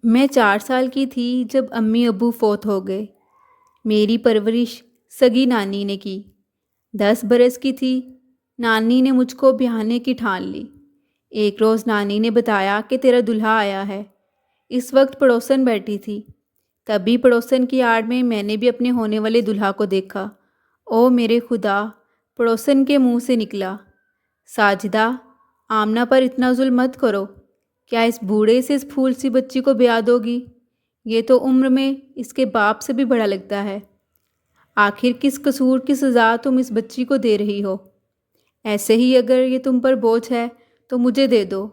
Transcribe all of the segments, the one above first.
میں 4 سال کی تھی جب امی ابو فوت ہو گئے۔ میری پرورش سگی نانی نے کی۔ 10 برس کی تھی، نانی نے مجھ کو بیاہنے کی ٹھان لی۔ ایک روز نانی نے بتایا کہ تیرا دلہا آیا ہے۔ اس وقت پڑوسن بیٹھی تھی۔ تبھی پڑوسن کی آڑ میں نے بھی اپنے ہونے والے دلہا کو دیکھا۔ او میرے خدا! پڑوسن کے منہ سے نکلا، ساجدہ، آمنہ پر اتنا ظلم مت کرو۔ کیا اس بوڑھے سے اس پھول سی بچی کو بیاہ دو گی؟ یہ تو عمر میں اس کے باپ سے بھی بڑا لگتا ہے۔ آخر کس قصور کی سزا تم اس بچی کو دے رہی ہو؟ ایسے ہی اگر یہ تم پر بوجھ ہے تو مجھے دے دو،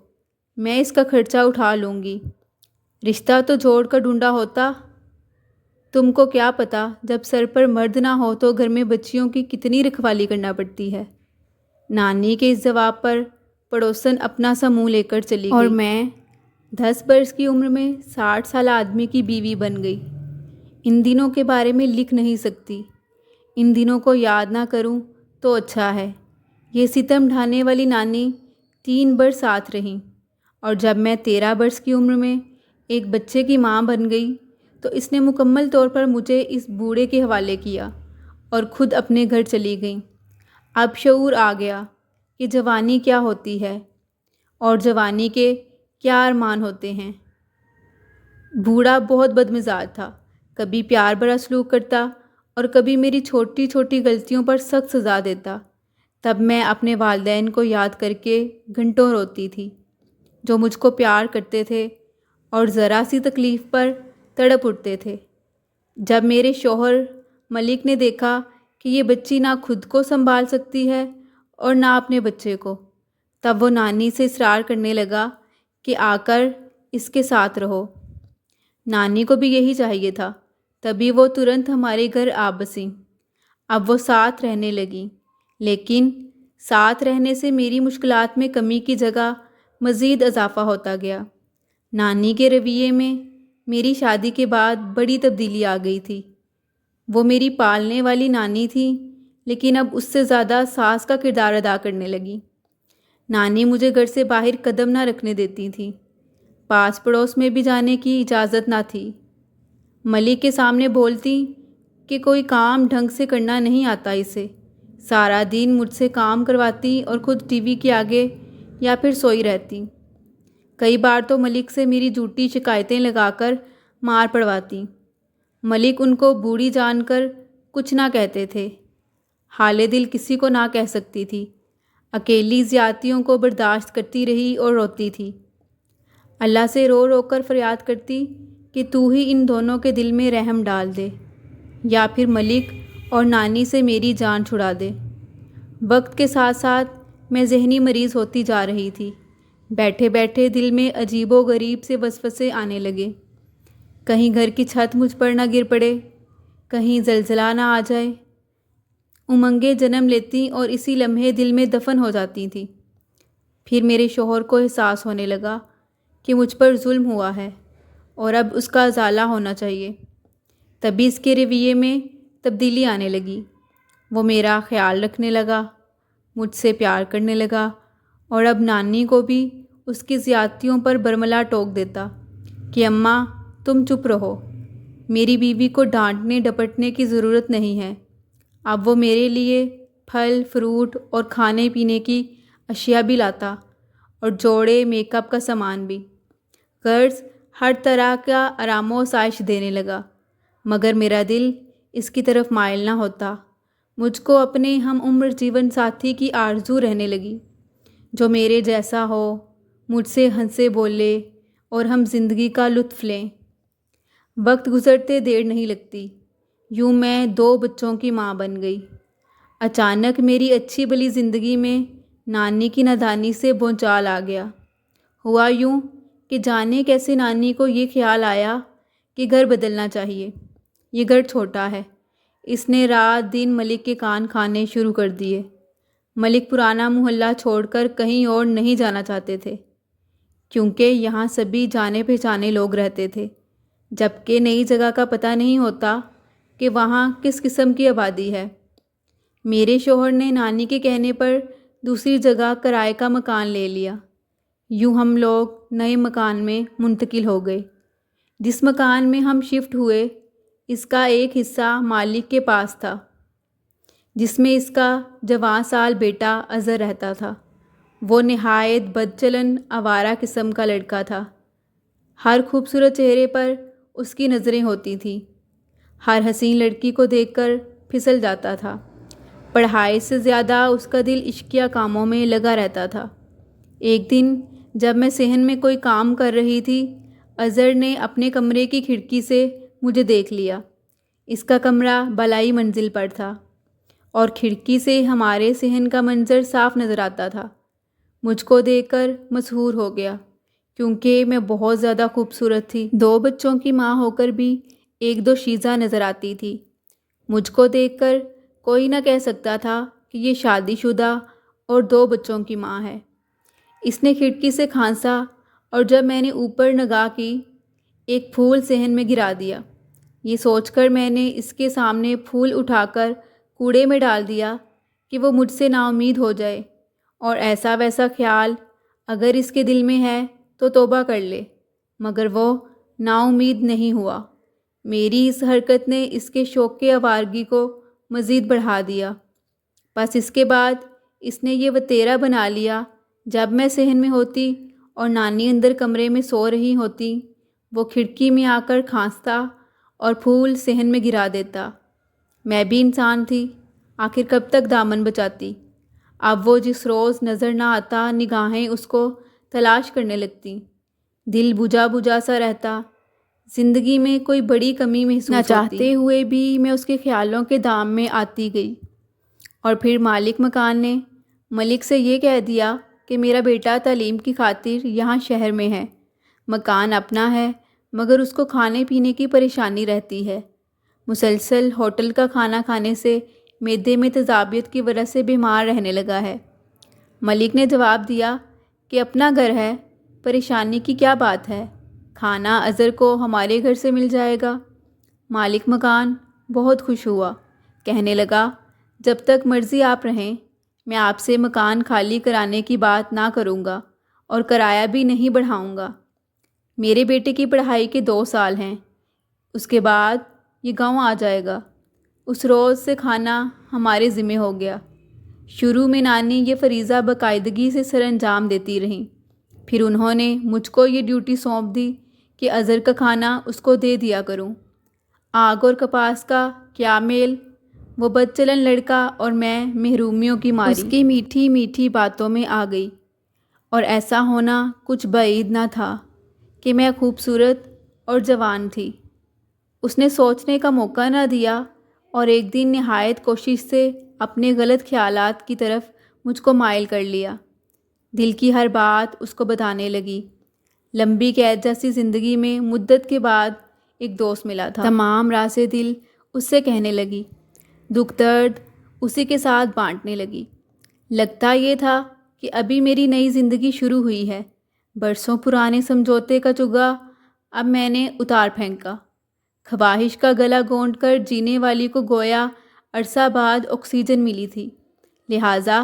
میں اس کا خرچہ اٹھا لوں گی۔ رشتہ تو جوڑ کر ڈھونڈا ہوتا۔ تم کو کیا پتہ جب سر پر مرد نہ ہو تو گھر میں بچیوں کی کتنی رکھوالی کرنا پڑتی ہے۔ نانی کے اس جواب پر پڑوسن اپنا سا منہ لے کر چلی گئی اور میں 10 برس کی عمر میں 60 سالہ آدمی کی بیوی بن گئی۔ ان دنوں کے بارے میں لکھ نہیں سکتی۔ ان دنوں کو یاد نہ کروں تو اچھا ہے۔ یہ ستم ڈھانے والی نانی 3 برس ساتھ رہیں، اور جب میں 13 برس کی عمر میں ایک بچے کی ماں بن گئی تو اس نے مکمل طور پر مجھے اس بوڑھے کے حوالے کیا اور خود اپنے گھر چلی گئیں۔ اب شعور آ گیا کہ جوانی کیا ہوتی ہے اور جوانی کے کیا ارمان ہوتے ہیں۔ بوڑھا بہت بدمزاج تھا، کبھی پیار بھرا سلوک کرتا اور کبھی میری چھوٹی چھوٹی غلطیوں پر سخت سزا دیتا۔ تب میں اپنے والدین کو یاد کر کے گھنٹوں روتی تھی، جو مجھ کو پیار کرتے تھے اور ذرا سی تکلیف پر تڑپ اٹھتے تھے۔ جب میرے شوہر ملک نے دیکھا کہ یہ بچی نہ خود کو سنبھال سکتی ہے اور نہ اپنے بچے کو، تب وہ نانی سے اصرار کرنے لگا کہ آ کر اس کے ساتھ رہو۔ نانی کو بھی یہی چاہیے تھا، تبھی وہ ترنت ہمارے گھر آ بسیں۔ اب وہ ساتھ رہنے لگیں، لیکن ساتھ رہنے سے میری مشکلات میں کمی کی جگہ مزید اضافہ ہوتا گیا۔ نانی کے رویے میں میری شادی کے بعد بڑی تبدیلی آ گئی تھی۔ وہ میری پالنے والی نانی تھی، لیکن اب اس سے زیادہ ساس کا کردار ادا کرنے لگی۔ نانی مجھے گھر سے باہر قدم نہ رکھنے دیتی تھی، پاس پڑوس میں بھی جانے کی اجازت نہ تھی۔ ملک کے سامنے بولتی کہ کوئی کام ڈھنگ سے کرنا نہیں آتا اسے، سارا دن مجھ سے کام کرواتی اور خود ٹی وی کے آگے یا پھر سوئی رہتی۔ کئی بار تو ملک سے میری جھوٹی شکایتیں لگا کر مار پڑواتی۔ ملک ان کو بوڑھی جان کر کچھ نہ کہتے تھے۔ حال دل کسی کو نہ کہہ سکتی تھی، اکیلی زیادتیوں کو برداشت کرتی رہی اور روتی تھی۔ اللہ سے رو رو کر فریاد کرتی کہ تو ہی ان دونوں کے دل میں رحم ڈال دے، یا پھر ملک اور نانی سے میری جان چھڑا دے۔ وقت کے ساتھ ساتھ میں ذہنی مریض ہوتی جا رہی تھی۔ بیٹھے بیٹھے دل میں عجیب و غریب سے وسوسے آنے لگے۔ کہیں گھر کی چھت مجھ پر نہ گر پڑے، کہیں زلزلہ نہ آ جائے۔ امنگیں جنم لیتی اور اسی لمحے دل میں دفن ہو جاتی تھیں۔ پھر میرے شوہر کو احساس ہونے لگا کہ مجھ پر ظلم ہوا ہے اور اب اس کا ازالہ ہونا چاہیے۔ تبھی اس کے رویے میں تبدیلی آنے لگی۔ وہ میرا خیال رکھنے لگا، مجھ سے پیار کرنے لگا، اور اب نانی کو بھی اس کی زیادتیوں پر برملا ٹوک دیتا کہ اماں تم چپ رہو، میری بیوی کو ڈانٹنے ڈپٹنے کی ضرورت نہیں ہے۔ اب وہ میرے لیے پھل فروٹ اور کھانے پینے کی اشیاء بھی لاتا اور جوڑے میک اپ کا سامان بھی، غرض ہر طرح کا آرام و آسائش دینے لگا۔ مگر میرا دل اس کی طرف مائل نہ ہوتا۔ مجھ کو اپنے ہم عمر جیون ساتھی کی آرزو رہنے لگی، جو میرے جیسا ہو، مجھ سے ہنسے بولے اور ہم زندگی کا لطف لیں۔ وقت گزرتے دیر نہیں لگتی، یوں میں 2 بچوں کی ماں بن گئی۔ اچانک میری اچھی بھلی زندگی میں نانی کی نادانی سے بھونچال آ گیا۔ ہوا یوں کہ جانے کیسے نانی کو یہ خیال آیا کہ گھر بدلنا چاہیے۔ یہ گھر چھوٹا ہے۔ اس نے رات دن ملک کے کان کھانے شروع کر دیے۔ ملک پرانا محلہ چھوڑ کر کہیں اور نہیں جانا چاہتے تھے، کیونکہ یہاں سبھی جانے پہچانے لوگ رہتے تھے، جبکہ نئی جگہ کا پتہ نہیں ہوتا کہ وہاں کس قسم کی آبادی ہے۔ میرے شوہر نے نانی کے کہنے پر دوسری جگہ کرائے کا مکان لے لیا۔ یوں ہم لوگ نئے مکان میں منتقل ہو گئے۔ جس مکان میں ہم شفٹ ہوئے اس کا ایک حصہ مالک کے پاس تھا، جس میں اس کا جوان سال بیٹا اظہر رہتا تھا۔ وہ نہایت بدچلن آوارہ قسم کا لڑکا تھا۔ ہر خوبصورت چہرے پر اس کی نظریں ہوتی تھیں، ہر حسین لڑکی کو دیکھ کر پھسل جاتا تھا۔ پڑھائی سے زیادہ اس کا دل عشقیہ کاموں میں لگا رہتا تھا۔ ایک دن جب میں صحن میں کوئی کام کر رہی تھی، اظہر نے اپنے کمرے کی کھڑکی سے مجھے دیکھ لیا۔ اس کا کمرہ بالائی منزل پر تھا اور کھڑکی سے ہمارے صحن کا منظر صاف نظر آتا تھا۔ مجھ کو دیکھ کر مسحور ہو گیا، کیونکہ میں بہت زیادہ خوبصورت تھی۔ 2 بچوں کی ماں ہو کر بھی ایک دو شیزہ نظر آتی تھی۔ مجھ کو دیکھ کر کوئی نہ کہہ سکتا تھا کہ یہ شادی شدہ اور 2 بچوں کی ماں ہے۔ اس نے کھڑکی سے کھانسا اور جب میں نے اوپر نگاہ کی، ایک پھول صحن میں گرا دیا۔ یہ سوچ کر میں نے اس کے سامنے پھول اٹھا کر کوڑے میں ڈال دیا کہ وہ مجھ سے نا امید ہو جائے، اور ایسا ویسا خیال اگر اس کے دل میں ہے تو توبہ کر لے، مگر وہ نا امید نہیں ہوا۔ میری اس حرکت نے اس کے شوق کے آوارگی کو مزید بڑھا دیا۔ بس اس کے بعد اس نے یہ وتیرہ بنا لیا، جب میں صحن میں ہوتی اور نانی اندر کمرے میں سو رہی ہوتی، وہ کھڑکی میں آ کر کھانستا اور پھول صحن میں گرا دیتا۔ میں بھی انسان تھی، آخر کب تک دامن بچاتی؟ اب وہ جس روز نظر نہ آتا، نگاہیں اس کو تلاش کرنے لگتی۔ دل بجھا بجھا سا رہتا، زندگی میں کوئی بڑی کمی محسوس ہوتی۔ نہ چاہتے ہوئے بھی میں اس کے خیالوں کے دام میں آتی گئی، اور پھر مالک مکان نے ملک سے یہ کہہ دیا کہ میرا بیٹا تعلیم کی خاطر یہاں شہر میں ہے۔ مکان اپنا ہے، مگر اس کو کھانے پینے کی پریشانی رہتی ہے۔ مسلسل ہوٹل کا کھانا کھانے سے معدے میں تیزابیت کی وجہ سے بیمار رہنے لگا ہے۔ ملک نے جواب دیا کہ اپنا گھر ہے، پریشانی کی کیا بات ہے، کھانا اظہر کو ہمارے گھر سے مل جائے گا۔ مالک مکان بہت خوش ہوا، کہنے لگا جب تک مرضی آپ رہیں، میں آپ سے مکان خالی کرانے کی بات نہ کروں گا اور کرایہ بھی نہیں بڑھاؤں گا۔ میرے بیٹے کی پڑھائی کے 2 سال ہیں، اس کے بعد یہ گاؤں آ جائے گا۔ اس روز سے کھانا ہمارے ذمہ ہو گیا۔ شروع میں نانی یہ فریضہ باقاعدگی سے سر انجام دیتی رہیں، پھر انہوں نے مجھ کو یہ ڈیوٹی سونپ دی کہ اظہر کا کھانا اس کو دے دیا کروں۔ آگ اور کپاس کا کیا میل، وہ بدچلن لڑکا اور میں محرومیوں کی ماری اس کی میٹھی میٹھی باتوں میں آ گئی، اور ایسا ہونا کچھ بعید نہ تھا کہ میں خوبصورت اور جوان تھی۔ اس نے سوچنے کا موقع نہ دیا اور ایک دن نہایت کوشش سے اپنے غلط خیالات کی طرف مجھ کو مائل کر لیا۔ دل کی ہر بات اس کو بتانے لگی۔ لمبی قید جیسی زندگی میں مدت کے بعد ایک دوست ملا تھا۔ تمام رازیں دل اس سے کہنے لگی، دکھ درد اسی کے ساتھ بانٹنے لگی۔ لگتا یہ تھا کہ ابھی میری نئی زندگی شروع ہوئی ہے۔ برسوں پرانے سمجھوتے کا چگا اب میں نے اتار پھینکا۔ خواہش کا گلا گونڈ کر جینے والی کو گویا عرصہ بعد آکسیجن ملی تھی، لہٰذا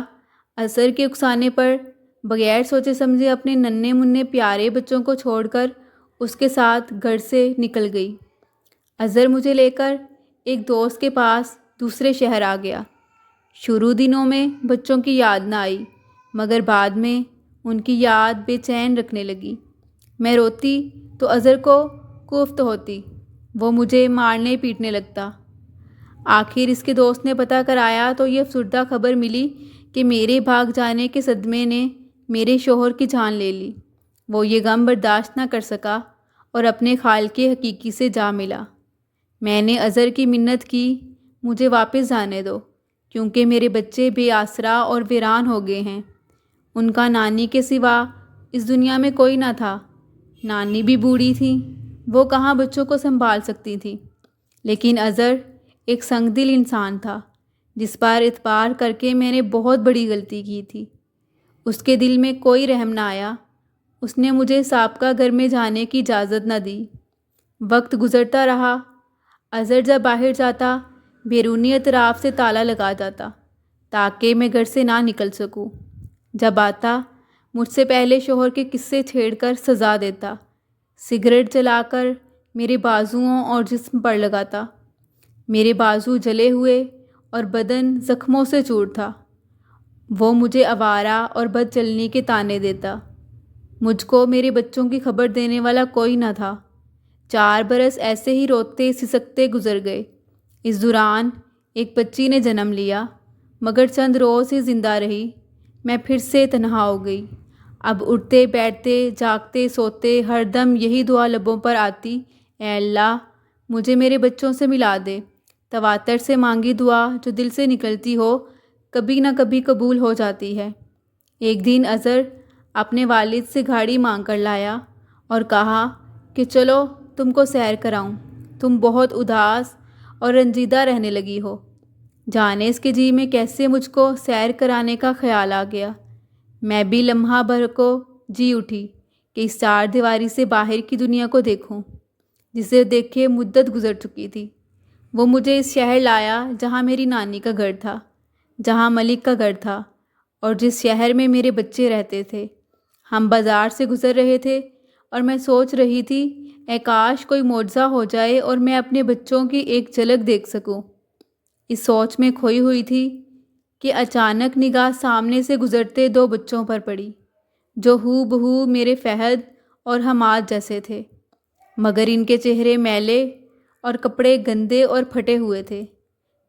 اثر کے اکسانے پر بغیر سوچے سمجھے اپنے ننھے منھے پیارے بچوں کو چھوڑ کر اس کے ساتھ گھر سے نکل گئی۔ اظہر مجھے لے کر ایک دوست کے پاس دوسرے شہر آ گیا۔ شروع دنوں میں بچوں کی یاد نہ آئی، مگر بعد میں ان کی یاد بے چین رکھنے لگی۔ میں روتی تو اظہر کو کوفت ہوتی، وہ مجھے مارنے پیٹنے لگتا۔ آخر اس کے دوست نے پتہ کرایا تو یہ افسردہ خبر ملی کہ میرے بھاگ جانے کے صدمے نے میرے شوہر کی جان لے لی۔ وہ یہ غم برداشت نہ کر سکا اور اپنے خالق حقیقی سے جا ملا۔ میں نے اظہر کی منت کی، مجھے واپس جانے دو، کیونکہ میرے بچے بے آسرا اور ویران ہو گئے ہیں۔ ان کا نانی کے سوا اس دنیا میں کوئی نہ تھا۔ نانی بھی بوڑھی تھی، وہ کہاں بچوں کو سنبھال سکتی تھی۔ لیکن اظہر ایک سنگ دل انسان تھا، جس پر اعتبار کر کے میں نے بہت بڑی غلطی کی تھی۔ اس کے دل میں کوئی رحم نہ آیا، اس نے مجھے سابقہ گھر میں جانے کی اجازت نہ دی۔ وقت گزرتا رہا، اظہر جب باہر جاتا بیرونی اطراف سے تالا لگا جاتا تاکہ میں گھر سے نہ نکل سکوں۔ جب آتا مجھ سے پہلے شوہر کے قصے چھیڑ کر سزا دیتا، سگریٹ جلا کر میرے بازوؤں اور جسم پر لگا تھا۔ میرے بازو جلے ہوئے اور بدن زخموں سے چور تھا۔ وہ مجھے آوارہ اور بد چلنی کے طعنے دیتا۔ مجھ کو میرے بچوں کی خبر دینے والا کوئی نہ تھا۔ 4 برس ایسے ہی روتے سسکتے گزر گئے۔ اس دوران ایک بچی نے جنم لیا، مگر چند روز ہی زندہ رہی۔ میں پھر سے تنہا ہو گئی۔ اب اٹھتے بیٹھتے جاگتے سوتے ہر دم یہی دعا لبوں پر آتی، اے اللہ مجھے میرے بچوں سے ملا دے۔ تواتر سے مانگی دعا جو دل سے نکلتی ہو کبھی نہ کبھی قبول ہو جاتی ہے۔ ایک دن اظہر اپنے والد سے گاڑی مانگ کر لایا اور کہا کہ چلو تم کو سیر کراؤں، تم بہت اداس اور رنجیدہ رہنے لگی ہو۔ جانے اس کے جی میں کیسے مجھ کو سیر کرانے کا خیال آ گیا۔ میں بھی لمحہ بھر کو جی اٹھی کہ اس 4 دیواری سے باہر کی دنیا کو دیکھوں، جسے دیکھے مدت گزر چکی تھی۔ وہ مجھے اس شہر لایا جہاں میری نانی کا گھر تھا، جہاں ملک کا گھر تھا، اور جس شہر میں میرے بچے رہتے تھے۔ ہم بازار سے گزر رہے تھے اور میں سوچ رہی تھی، اے کاش کوئی معجزہ ہو جائے اور میں اپنے بچوں کی ایک جھلک دیکھ سکوں۔ اس سوچ میں کھوئی ہوئی تھی کہ اچانک نگاہ سامنے سے گزرتے 2 بچوں پر پڑی، جو ہو بہو میرے فہد اور حماد جیسے تھے، مگر ان کے چہرے میلے اور کپڑے گندے اور پھٹے ہوئے تھے۔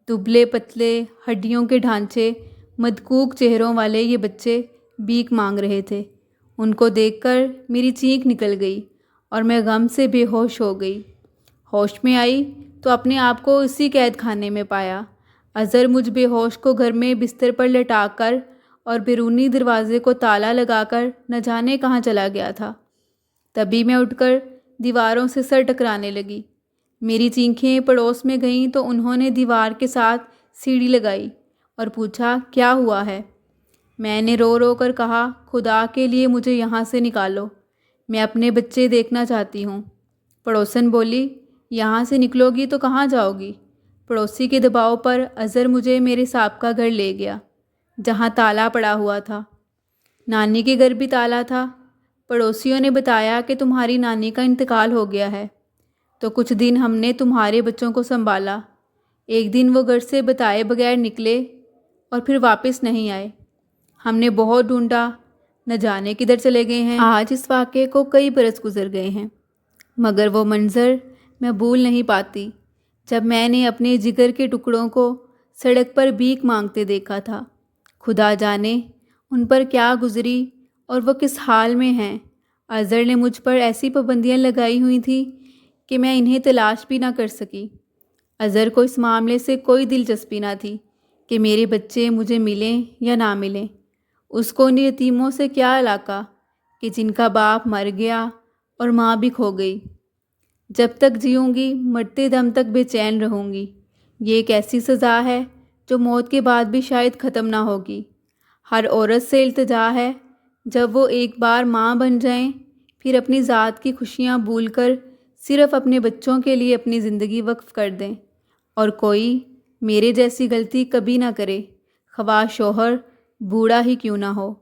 دبلے پتلے ہڈیوں کے ڈھانچے مدکوک چہروں والے یہ بچے بھیک مانگ رہے تھے۔ ان کو دیکھ کر میری چینخ نکل گئی اور میں غم سے بے ہوش ہو گئی۔ ہوش میں آئی تو اپنے آپ کو اسی قید خانے میں پایا۔ اظہر مجھ بے ہوش کو گھر میں بستر پر لٹا کر اور بیرونی دروازے کو تالا لگا کر نہ جانے کہاں چلا گیا تھا۔ تبھی میں اٹھ کر دیواروں سے سر ٹکرانے لگی۔ میری چینخیں پڑوس میں گئیں تو انہوں نے دیوار کے ساتھ سیڑھی لگائی اور پوچھا کیا ہوا ہے؟ میں نے رو رو کر کہا، خدا کے لیے مجھے یہاں سے نکالو، میں اپنے بچے دیکھنا چاہتی ہوں۔ پڑوسن بولی، یہاں سے نکلو گی تو کہاں جاؤ گی؟ پڑوسی کے دباؤ پر اظہر مجھے میرے سابقہ گھر لے گیا، جہاں تالا پڑا ہوا تھا۔ نانی کے گھر بھی تالا تھا۔ پڑوسیوں نے بتایا کہ تمہاری نانی کا انتقال ہو گیا ہے، تو کچھ دن ہم نے تمہارے بچوں کو سنبھالا۔ ایک دن وہ گھر سے بتائے بغیر نکلے اور پھر واپس نہیں آئے۔ ہم نے بہت ڈھونڈا، نہ جانے کدھر چلے گئے ہیں۔ آج اس واقعے کو کئی برس گزر گئے ہیں، مگر وہ منظر میں بھول نہیں پاتی جب میں نے اپنے جگر کے ٹکڑوں کو سڑک پر بھیک مانگتے دیکھا تھا۔ خدا جانے ان پر کیا گزری اور وہ کس حال میں ہیں۔ اظہر نے مجھ پر ایسی پابندیاں لگائی ہوئی تھیں کہ میں انہیں تلاش بھی نہ کر سکی۔ اظہر کو اس معاملے سے کوئی دلچسپی نہ تھی کہ میرے بچے مجھے ملیں یا نہ ملیں۔ اس کو ان یتیموں سے کیا علاقہ کہ جن کا باپ مر گیا اور ماں بھی کھو گئی۔ جب تک جیوں گی مرتے دم تک بے چین رہوں گی۔ یہ ایک ایسی سزا ہے جو موت کے بعد بھی شاید ختم نہ ہوگی۔ ہر عورت سے التجا ہے، جب وہ ایک بار ماں بن جائیں پھر اپنی ذات کی خوشیاں بھول کر صرف اپنے بچوں کے لیے اپنی زندگی وقف کر دیں، اور کوئی میرے جیسی غلطی کبھی نہ کرے، خواہ شوہر بوڑھا ہی کیوں نہ ہو۔